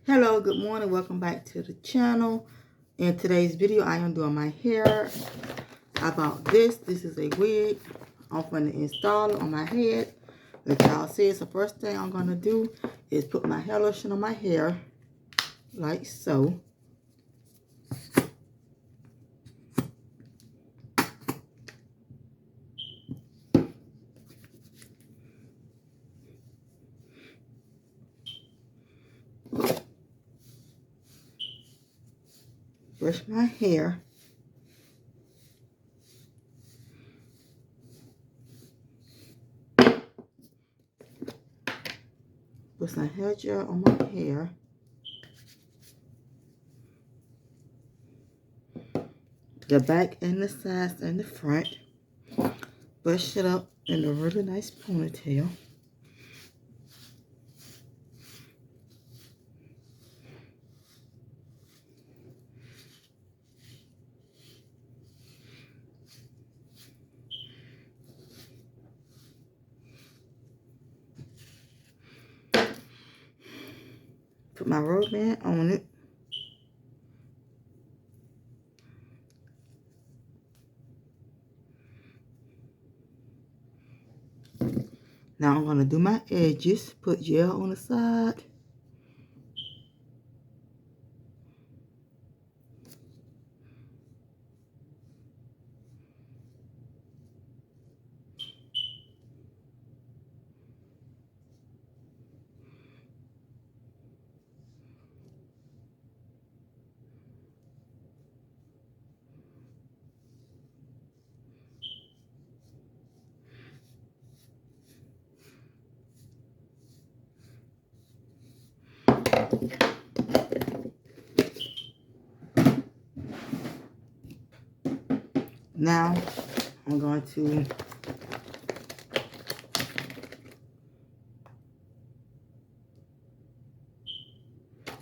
Hello, good morning, welcome back to the channel. In today's video I am doing my hair. I bought this is a wig. I'm going to install it on my head. Like y'all see, the first thing I'm going to do is put my hair lotion on my hair like so. Brush my hair. Put some hair gel on my hair. The back and the sides and the front. Brush it up in a really nice ponytail. Put my rubber band on it. Now I'm going to do my edges. Put gel on the side. Now I'm going to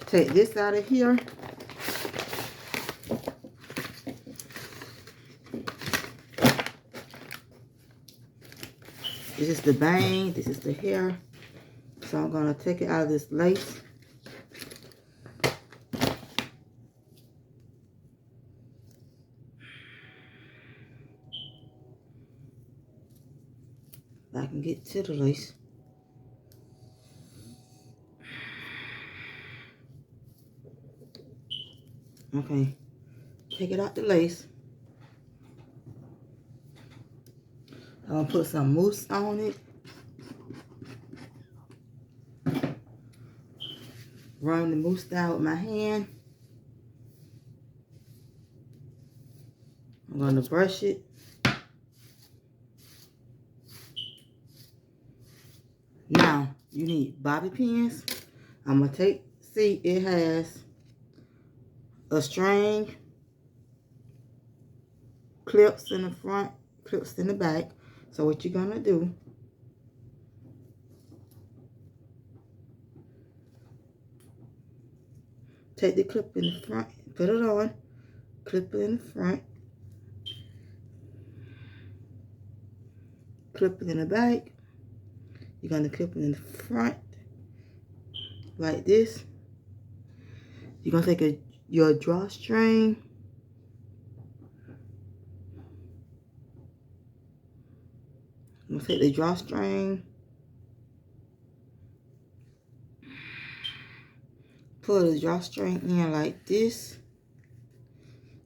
take this out of here. This is the bang, this is the hair. So I'm going to take it out of this lace. I can get to the lace. Okay, take it out the lace. I'm going to put some mousse on it. Run the mousse down with my hand. I'm going to brush it. Now, you need bobby pins. I'm going to see it has a string, clips in the front, clips in the back. So what you're going to do, take the clip in the front, put it on, clip it in the front, clip it in the back. You're going to clip it in the front like this. You're going to take your drawstring, I'm going to take the drawstring, pull the drawstring in like this,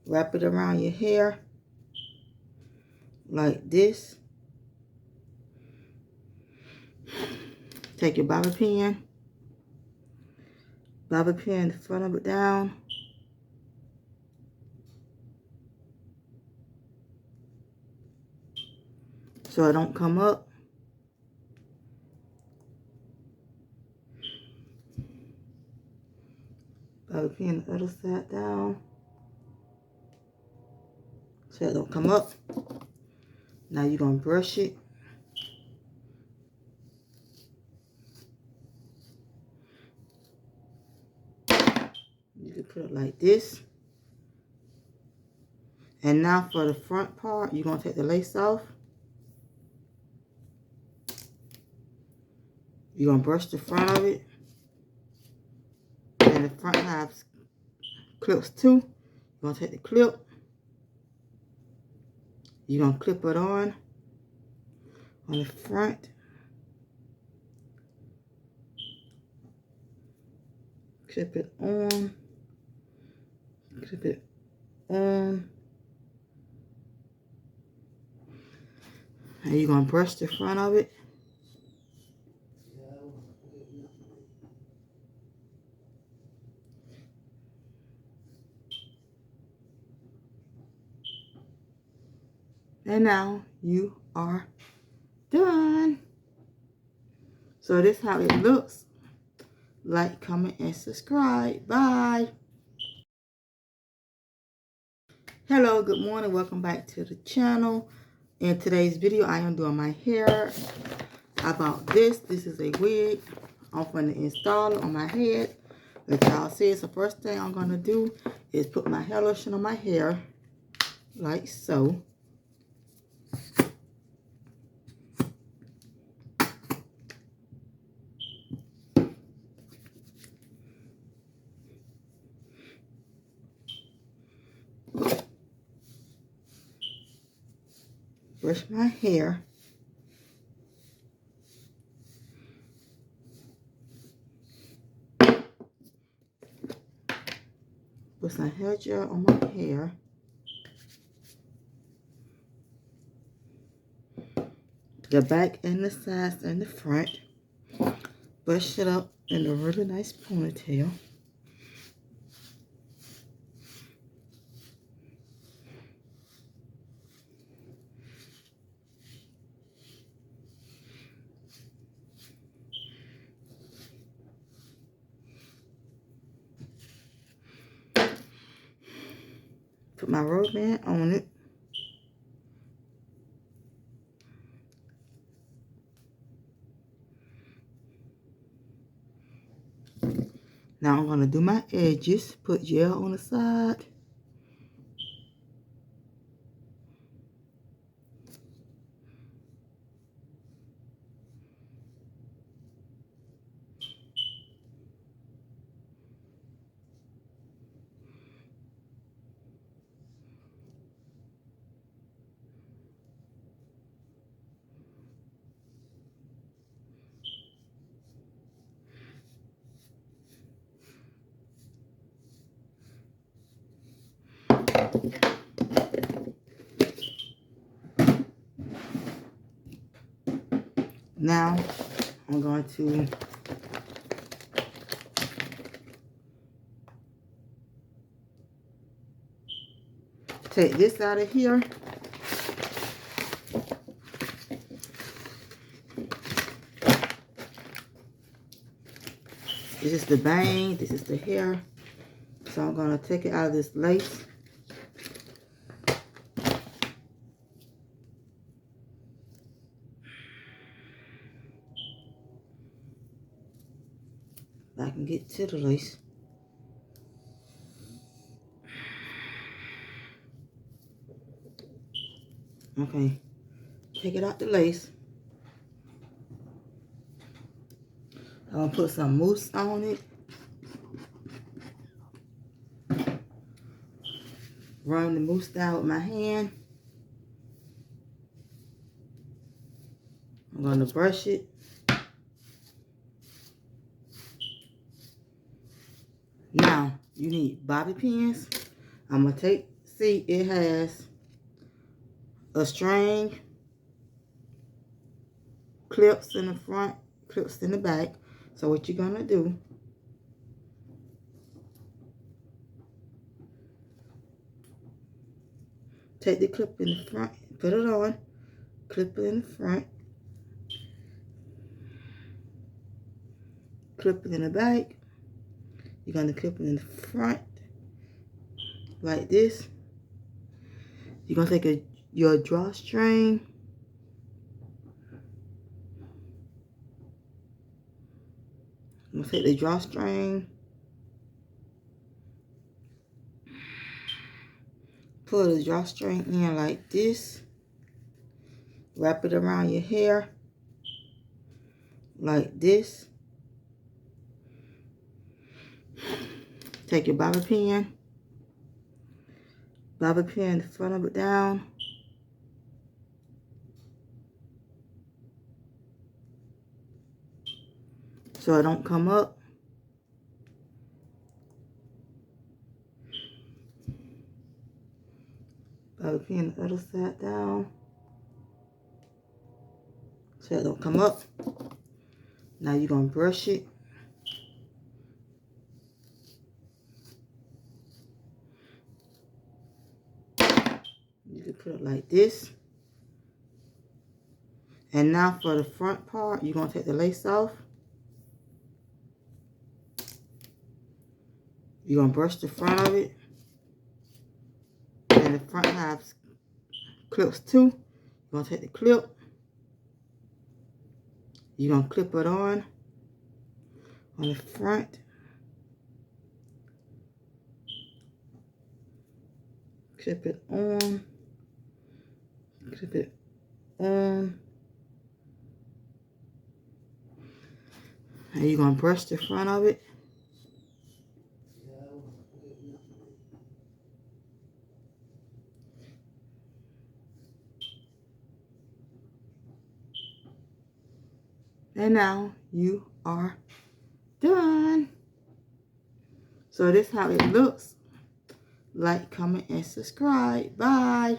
wrap it around your hair like this. Take your bobby pin the front of it down. So it don't come up. Bobby pin the other side down. So it don't come up. Now you're going to brush it. You can put it like this. And now for the front part, you're going to take the lace off. You're going to brush the front of it. And the front has clips too. You're gonna take the clip. You're gonna clip it on the front. Clip it on. Clip it on. And you're gonna brush the front of it. And now you are done. So this is how it looks. Like, comment, and subscribe. Bye. Hello, good morning. Welcome back to the channel. In today's video, I am doing my hair. I bought this. This is a wig. I'm going to install it on my head. Like y'all see, so first thing I'm going to do is put my hair lotion on my hair. Like so. Brush my hair. Put some hair gel on my hair. The back and the sides and the front. Brush it up in a really nice ponytail. Put my rubber band on it. Now I'm going to do my edges. Put gel on the side. Now I'm going to take this out of here. This is the bang, this is the hair. So I'm going to take it out of this lace. I can get to the lace. Okay, take it out the lace. I'm going to put some mousse on it. Run the mousse down with my hand. I'm going to brush it. Now, you need bobby pins. I'm going to take, see, it has a string, clips in the front, clips in the back. So what you're going to do, take the clip in the front, put it on, clip it in the front, clip it in the back. You're going to clip it in the front, like this. You're going to take your drawstring, I'm going to take the drawstring, pull the drawstring in like this, wrap it around your hair, like this. Take your bobby pin the front of it down. So it don't come up. Bobby pin the other side down. So it don't come up. Now you're going to brush it. You can put it like this. And now for the front part, you're going to take the lace off. You're going to brush the front of it. And the front has clips too. You're going to take the clip. You're going to clip it on the front. Clip it on. Clip it on. And you're going to brush the front of it. And now you are done. So this is how it looks. Like, comment, and subscribe. Bye.